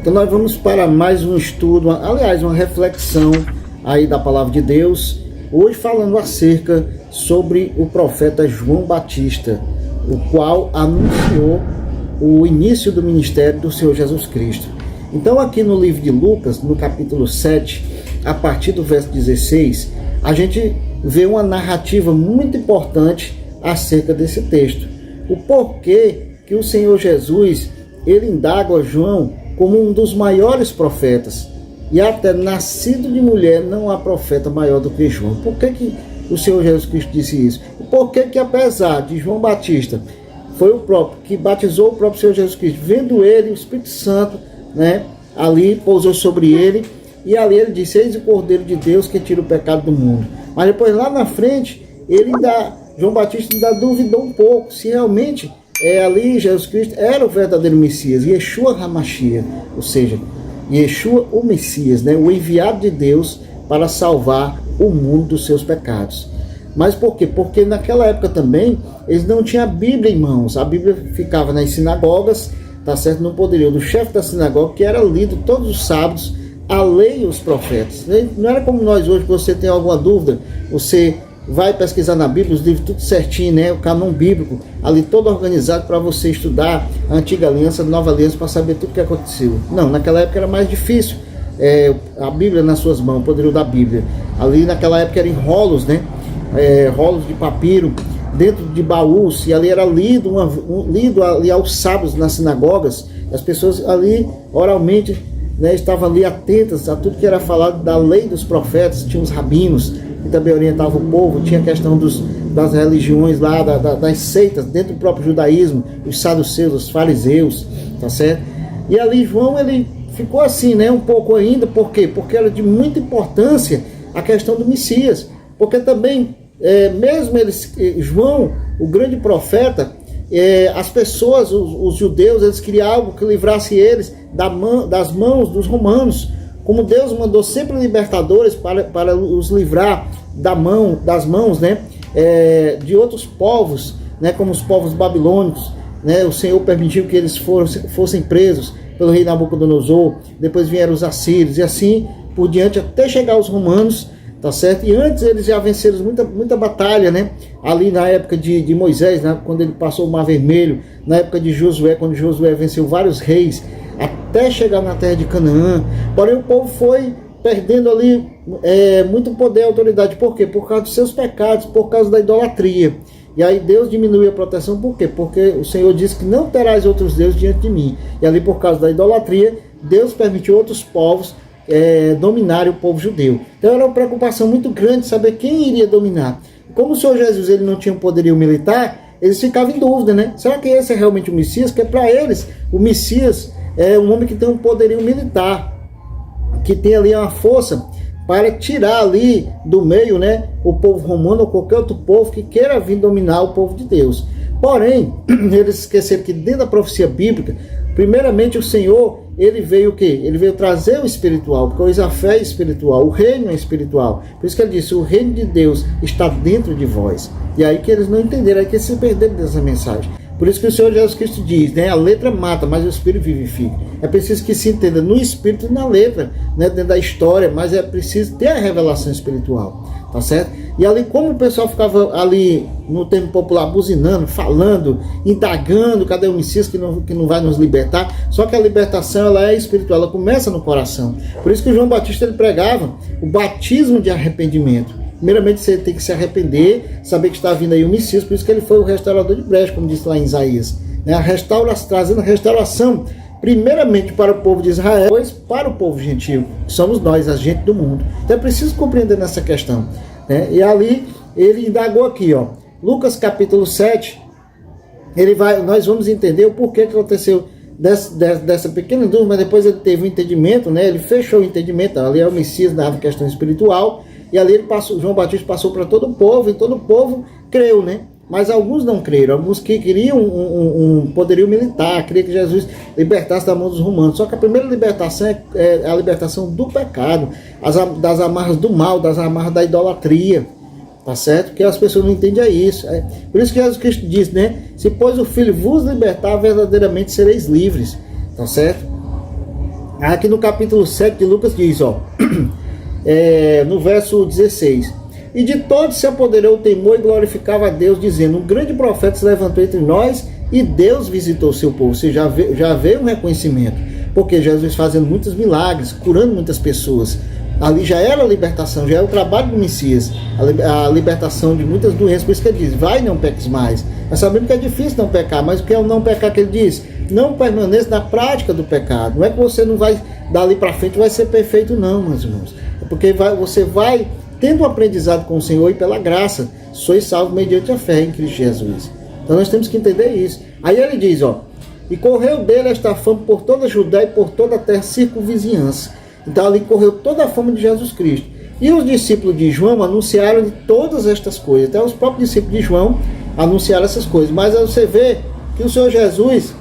Então nós vamos para mais um estudo, aliás, uma reflexão aí da palavra de Deus, hoje falando acerca sobre o profeta João Batista, o qual anunciou o início do ministério do Senhor Jesus Cristo. Então aqui no livro de Lucas, no capítulo 7, a partir do verso 16, a gente vê uma narrativa muito importante acerca desse texto. O porquê que o Senhor Jesus, ele indaga a João como um dos maiores profetas, e até nascido de mulher não há profeta maior do que João. Por que o Senhor Jesus Cristo disse isso? Por que apesar de João Batista, foi o próprio que batizou o próprio Senhor Jesus Cristo, vendo ele, o Espírito Santo, né, ali pousou sobre ele, e ali ele disse: eis o Cordeiro de Deus que tira o pecado do mundo. Mas depois lá na frente, João Batista ainda duvidou um pouco se realmente ali Jesus Cristo era o verdadeiro Messias, Yeshua HaMashiach, ou seja, Yeshua o Messias, né, o enviado de Deus para salvar o mundo dos seus pecados. Mas por quê? Porque naquela época também eles não tinham a Bíblia em mãos. A Bíblia ficava nas sinagogas, tá certo? No poderio do chefe da sinagoga, que era lido todos os sábados a lei e os profetas. Não era como nós hoje, que você tem alguma dúvida, você vai pesquisar na Bíblia, os livros tudo certinho, né? O canon bíblico, ali todo organizado para você estudar a antiga aliança, a nova aliança, para saber tudo o que aconteceu. Não, naquela época era mais difícil. A Bíblia nas suas mãos, o poderio da Bíblia. Ali naquela época eram rolos, né? Rolos de papiro, dentro de baús, e ali era lido ali aos sábados nas sinagogas. As pessoas ali oralmente, né, estavam ali atentas a tudo que era falado da lei dos profetas. Tinha os rabinos que também orientavam o povo, tinha a questão das religiões lá, das seitas dentro do próprio judaísmo, os saduceus, os fariseus, tá certo? E ali João, ele ficou assim, né, um pouco ainda. Por quê? Porque era de muita importância a questão do Messias, porque também, mesmo João, o grande profeta, as pessoas, os judeus, eles queriam algo que livrasse eles das mãos dos romanos, como Deus mandou sempre libertadores para os livrar das mãos, né, de outros povos, né, como os povos babilônicos, né. O Senhor permitiu que eles fossem presos pelo rei Nabucodonosor, depois vieram os assírios e assim por diante até chegar aos romanos, tá certo? E antes eles já venceram muita batalha, né? Ali na época de Moisés, né? Quando ele passou o Mar Vermelho, na época de Josué, quando Josué venceu vários reis, até chegar na terra de Canaã. Porém o povo foi perdendo ali muito poder e autoridade. Por quê? Por causa dos seus pecados, por causa da idolatria. E aí Deus diminuiu a proteção. Por quê? Porque o Senhor disse que não terás outros deuses diante de mim. E ali por causa da idolatria, Deus permitiu outros povos dominarem o povo judeu. Então era uma preocupação muito grande saber quem iria dominar. Como o Senhor Jesus, ele não tinha um poderio militar, eles ficavam em dúvida, né? Será que esse é realmente o Messias? Porque para eles, o Messias é um homem que tem um poderio militar, que tem ali uma força para tirar ali do meio, né, o povo romano ou qualquer outro povo que queira vir dominar o povo de Deus. Porém, eles esqueceram que dentro da profecia bíblica, primeiramente o Senhor, ele veio o quê? Ele veio trazer o espiritual, porque a fé é espiritual, o reino é espiritual. Por isso que ele disse: o reino de Deus está dentro de vós. E aí que eles não entenderam, aí que eles se perderam dessa mensagem. Por isso que o Senhor Jesus Cristo diz, né, a letra mata, mas o Espírito vivifica. É preciso que se entenda no Espírito e na letra, né, dentro da história, mas é preciso ter a revelação espiritual, tá certo? E ali, como o pessoal ficava ali, no termo popular, buzinando, falando, indagando, cadê o Messias que não vai nos libertar? Só que a libertação, ela é espiritual, ela começa no coração. Por isso que o João Batista, ele pregava o batismo de arrependimento. Primeiramente você tem que se arrepender, saber que está vindo aí o Messias. Por isso que ele foi o restaurador de brecha, como disse lá em Isaías, né? Trazendo a restauração primeiramente para o povo de Israel, depois para o povo gentil, que somos nós, a gente do mundo. Então é preciso compreender nessa questão, né? E ali ele indagou aqui, ó, Lucas capítulo 7, nós vamos entender o porquê que aconteceu dessa pequena dúvida, mas depois ele teve um entendimento, né? Ele fechou o entendimento. Ali é o Messias na questão espiritual, e ali João Batista passou para todo o povo, e todo o povo creu, né? Mas alguns não creram, alguns que queriam um poderio militar, queriam que Jesus libertasse da mão dos romanos. Só que a primeira libertação é a libertação do pecado, das amarras do mal, das amarras da idolatria, tá certo? Porque as pessoas não entendem isso. Por isso que Jesus Cristo diz, né? Se pois o Filho vos libertar, verdadeiramente sereis livres, tá certo? Aqui no capítulo 7 de Lucas diz, ó, no verso 16: e de todos se apoderou o temor e glorificava a Deus, dizendo: um grande profeta se levantou entre nós e Deus visitou o seu povo. Você já vê um reconhecimento, porque Jesus fazendo muitos milagres, curando muitas pessoas. Ali já era a libertação, já era o trabalho do Messias, a libertação de muitas doenças. Por isso que ele diz: vai, não peques mais. Nós sabemos que é difícil não pecar, mas o que é o não pecar que ele diz? Não permaneça na prática do pecado. Não é que você não vai, dali para frente, vai ser perfeito, não, meus irmãos. É porque você vai tendo um aprendizado com o Senhor, e pela graça sois salvos mediante a fé em Cristo Jesus. Então nós temos que entender isso. Aí ele diz, ó: e correu dele esta fama por toda a Judéia e por toda a terra circunvizinhança. Então ali correu toda a fama de Jesus Cristo. E os discípulos de João anunciaram todas estas coisas. Até os próprios discípulos de João anunciaram essas coisas. Mas aí você vê que o Senhor Jesus,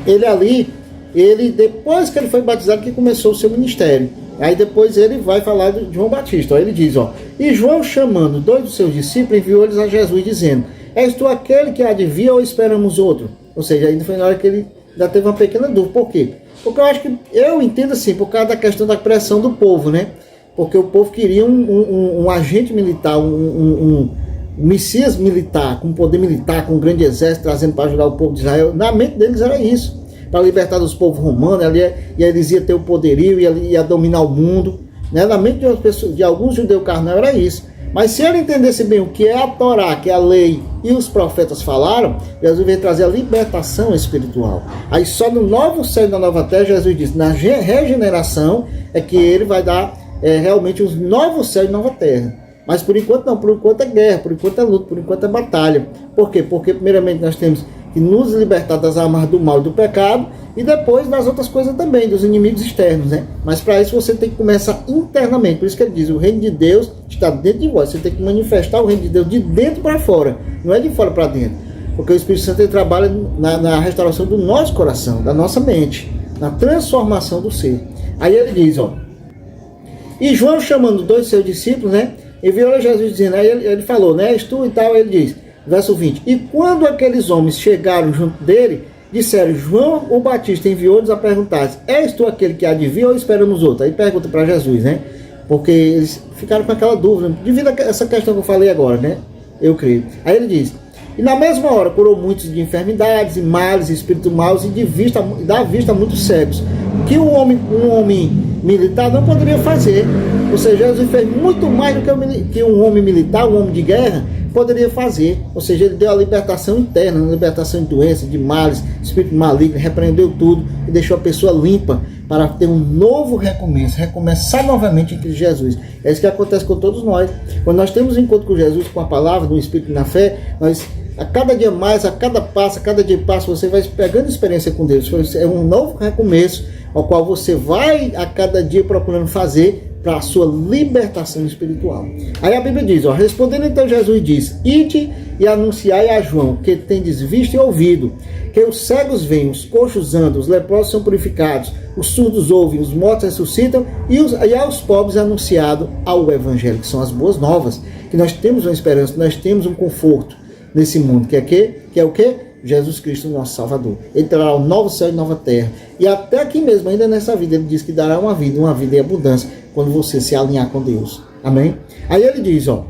ele depois que ele foi batizado, que começou o seu ministério. Aí depois ele vai falar de João Batista. Ó, ele diz, ó: e João, chamando 2 dos seus discípulos, enviou-lhes a Jesus, dizendo: és tu aquele que há de vir ou esperamos outro? Ou seja, ainda foi na hora que ele ainda teve uma pequena dúvida. Por quê? Porque eu entendo assim, por causa da questão da pressão do povo, né? Porque o povo queria um agente militar, um Messias militar, com poder militar, com um grande exército, trazendo para ajudar o povo de Israel. Na mente deles era isso, para libertar dos povos romanos, e eles iam ter o poderio, ia dominar o mundo, né? Na mente de alguns judeus carnal era isso. Mas se ele entendesse bem o que é a Torá, que é a lei e os profetas falaram, Jesus veio trazer a libertação espiritual. Aí só no novo céu e na nova terra, Jesus disse, na regeneração é que ele vai dar realmente os novos céus e nova terra. Mas por enquanto não, por enquanto é guerra, por enquanto é luta, por enquanto é batalha. Por quê? Porque primeiramente nós temos que nos libertar das amarras do mal e do pecado, e depois das outras coisas também, dos inimigos externos, né? Mas para isso você tem que começar internamente. Por isso que ele diz, o reino de Deus está dentro de vós. Você tem que manifestar o reino de Deus de dentro para fora, não é de fora para dentro. Porque o Espírito Santo ele trabalha na restauração do nosso coração, da nossa mente, na transformação do ser. Aí ele diz, ó: e João, chamando 2 de seus discípulos, né, enviou a Jesus dizendo, aí ele falou, né, és tu e tal. Ele diz, verso 20: e quando aqueles homens chegaram junto dele, disseram, João o Batista enviou-nos a perguntar: és tu aquele que há de vir ou esperamos outro? Aí pergunta para Jesus, né? Porque eles ficaram com aquela dúvida, devido a essa questão que eu falei agora, né? Eu creio. Aí ele diz: e na mesma hora curou muitos de enfermidades e males, espíritos maus, e dá vista a muitos cegos, que um homem militar não poderia fazer. Ou seja, Jesus fez muito mais do que um homem militar, um homem de guerra, poderia fazer. Ou seja, ele deu a libertação interna, a libertação de doenças, de males, espírito maligno, repreendeu tudo e deixou a pessoa limpa para ter um novo recomeço, recomeçar novamente em Cristo Jesus. É isso que acontece com todos nós. Quando nós temos um encontro com Jesus, com a palavra, no Espírito e na fé, nós, a cada dia mais, a cada dia que passa, você vai pegando experiência com Deus. É um novo recomeço, ao qual você vai a cada dia procurando fazer para a sua libertação espiritual. Aí a Bíblia diz, ó: respondendo então Jesus diz: ide e anunciai a João que tendes visto e ouvido, que os cegos veem, os coxos andam, os leprosos são purificados, os surdos ouvem, os mortos ressuscitam, e aos pobres é anunciado ao Evangelho, que são as boas novas, que nós temos uma esperança, nós temos um conforto nesse mundo, que é o quê? Jesus Cristo, nosso Salvador. Ele trará um novo céu e nova terra. E até aqui mesmo, ainda nessa vida, ele diz que dará uma vida em abundância, quando você se alinhar com Deus. Amém? Aí ele diz, ó: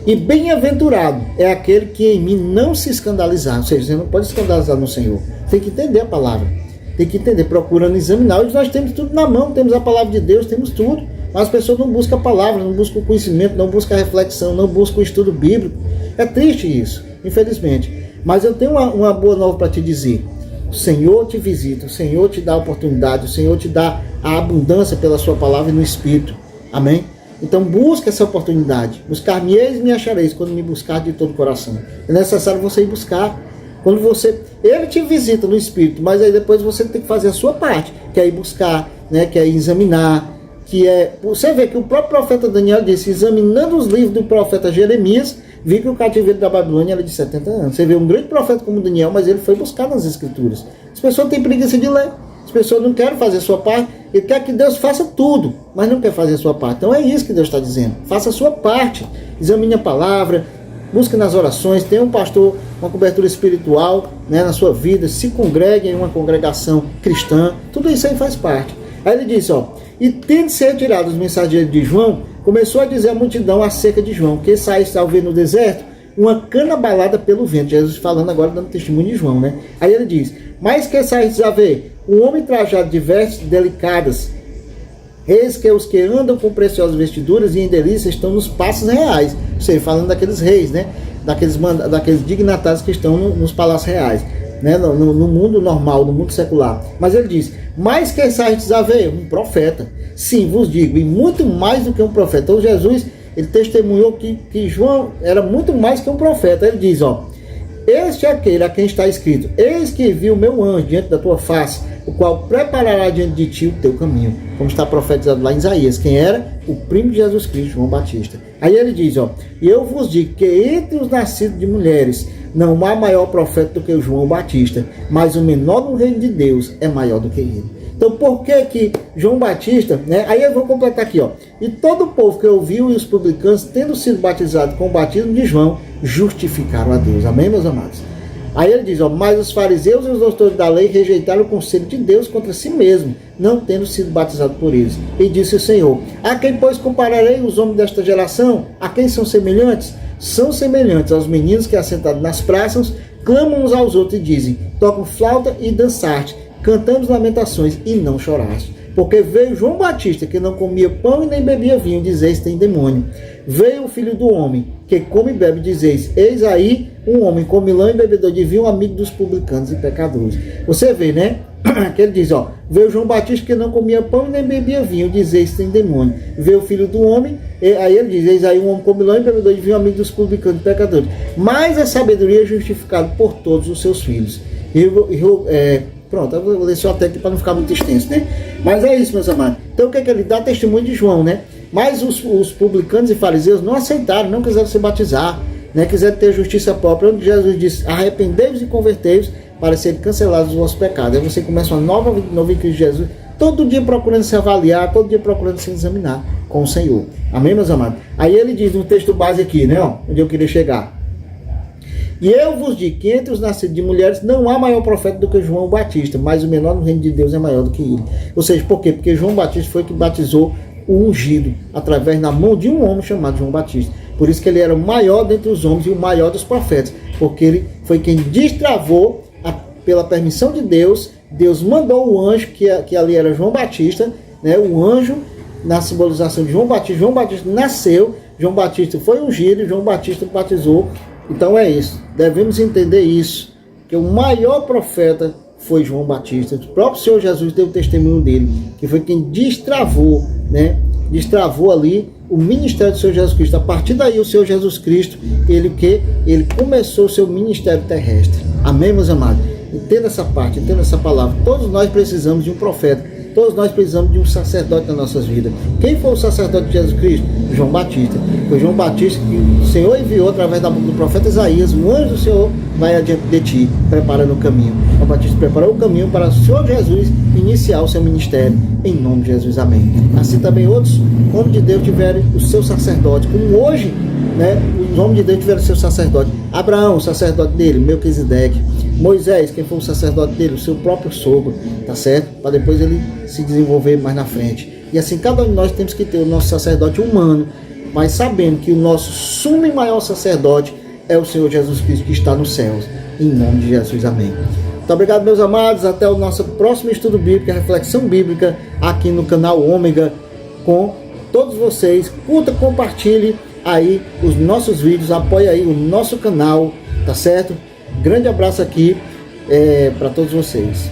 e bem-aventurado é aquele que em mim não se escandalizar. Ou seja, você não pode escandalizar no Senhor. Tem que entender a palavra. Tem que entender, procurando examinar. Hoje nós temos tudo na mão, temos a palavra de Deus, temos tudo. Mas as pessoas não buscam a palavra, não buscam o conhecimento, não buscam a reflexão, não buscam o estudo bíblico. É triste isso, infelizmente. Mas eu tenho uma boa nova para te dizer. O Senhor te visita, o Senhor te dá a oportunidade, o Senhor te dá a abundância pela sua palavra e no Espírito. Amém? Então busca essa oportunidade. Buscar-me-eis e me achareis, quando me buscar de todo o coração. É necessário você ir buscar. Quando ele te visita no Espírito, mas aí depois você tem que fazer a sua parte, que é ir buscar, né, que é ir examinar, você vê que o próprio profeta Daniel disse, examinando os livros do profeta Jeremias, vi que o cativeiro da Babilônia era de 70 anos. Você vê um grande profeta como Daniel, mas ele foi buscar nas Escrituras. As pessoas têm preguiça de ler, as pessoas não querem fazer a sua parte, e quer que Deus faça tudo, mas não quer fazer a sua parte. Então é isso que Deus está dizendo, faça a sua parte, examine a palavra, busque nas orações, tenha um pastor, uma cobertura espiritual, né, na sua vida, se congregue em uma congregação cristã, tudo tudo isso aí faz parte. Aí ele diz, ó, e tendo-se retirado os mensageiros de João, começou a dizer à multidão acerca de João, que saísse ao ver no deserto uma cana balada pelo vento. Jesus falando agora, dando testemunho de João, né? Aí ele diz, mas que saísse a ver um homem trajado de vestes delicadas, eis que os que andam com preciosas vestiduras e em delícias estão nos passos reais. Ou seja, falando daqueles reis, né? Daqueles dignatários que estão nos palácios reais, né? No mundo normal, no mundo secular. Mas ele diz, mas que saísse a ver um profeta. Sim, vos digo, e muito mais do que um profeta. Então Jesus, ele testemunhou que João era muito mais que um profeta. Ele diz, ó, este é aquele a quem está escrito, eis que vi o meu anjo diante da tua face, o qual preparará diante de ti o teu caminho. Como está profetizado lá em Isaías. Quem era? O primo de Jesus Cristo, João Batista. Aí ele diz, ó, e eu vos digo que entre os nascidos de mulheres não há maior profeta do que o João Batista, mas o menor no reino de Deus é maior do que ele. Então, por que que João Batista, né? Aí eu vou completar aqui, ó. E todo o povo que ouviu e os publicanos, tendo sido batizados com o batismo de João, justificaram a Deus. Amém, meus amados? Aí ele diz, ó, mas os fariseus e os doutores da lei rejeitaram o conselho de Deus contra si mesmo, não tendo sido batizados por eles. E disse o Senhor, a quem, pois, compararei os homens desta geração? A quem são semelhantes? São semelhantes aos meninos que, assentados nas praças, clamam uns aos outros e dizem, tocam flauta e dançaste, cantamos lamentações e não choraste. Porque veio João Batista, que não comia pão e nem bebia vinho, dizeis, tem demônio. Veio o Filho do Homem, que come e bebe, dizeis, eis aí um homem comilão e bebedor de vinho, amigo dos publicanos e pecadores. Você vê, né? Que ele diz, ó, veio João Batista, que não comia pão e nem bebia vinho, dizeis, tem demônio. Veio o Filho do Homem, aí ele diz, eis aí um homem comilão e bebedor de vinho, amigo dos publicanos e pecadores. Mas a sabedoria é justificada por todos os seus filhos. Pronto, eu vou ler só até aqui para não ficar muito extenso, né? Mas é isso, meus amados. Então o que é que ele dá? Testemunho de João, né? Mas os publicanos e fariseus não aceitaram, não quiseram se batizar, né? Quiseram ter justiça própria, onde Jesus disse, arrependei-vos e convertei-vos para serem cancelados os vossos pecados. Aí você começa uma nova em Cristo Jesus, todo dia procurando se avaliar, todo dia procurando se examinar com o Senhor. Amém, meus amados? Aí ele diz no texto base aqui, né? Ó, onde eu queria chegar. E eu vos digo que entre os nascidos de mulheres não há maior profeta do que João Batista, mas o menor no reino de Deus é maior do que ele. Ou seja, por quê? Porque João Batista foi que batizou o ungido, através da mão de um homem chamado João Batista. Por isso que ele era o maior dentre os homens e o maior dos profetas, porque ele foi quem destravou, pela permissão de Deus, Deus mandou o anjo, que ali era João Batista, né? O anjo, na simbolização de João Batista nasceu, João Batista foi ungido e João Batista batizou. Então é isso, devemos entender isso, que o maior profeta foi João Batista. O próprio Senhor Jesus deu o testemunho dele, que foi quem destravou, né? Destravou ali o ministério do Senhor Jesus Cristo. A partir daí o Senhor Jesus Cristo, ele começou o seu ministério terrestre. Amém, meus amados? Entenda essa parte, entenda essa palavra. Todos nós precisamos de um profeta. Todos nós precisamos de um sacerdote nas nossas vidas. Quem foi o sacerdote de Jesus Cristo? João Batista. Foi João Batista que o Senhor enviou através da boca do profeta Isaías. O anjo do Senhor vai adiante de ti, preparando o caminho. João Batista preparou o caminho para o Senhor Jesus iniciar o seu ministério. Em nome de Jesus, amém. Assim também outros homens de Deus tiveram o seu sacerdote. Como hoje, né, os homens de Deus tiveram o seu sacerdote. Abraão, o sacerdote dele, Melquisedeque. Moisés, quem foi o sacerdote dele? O seu próprio sogro, tá certo? Para depois ele se desenvolver mais na frente. E assim, cada um de nós temos que ter o nosso sacerdote humano, mas sabendo que o nosso sumo e maior sacerdote é o Senhor Jesus Cristo que está nos céus. Em nome de Jesus, amém. Muito obrigado, meus amados. Até o nosso próximo estudo bíblico, a reflexão bíblica, aqui no canal Ômega, com todos vocês. Curta, compartilhe aí os nossos vídeos, apoie aí o nosso canal, tá certo? Grande abraço aqui para todos vocês.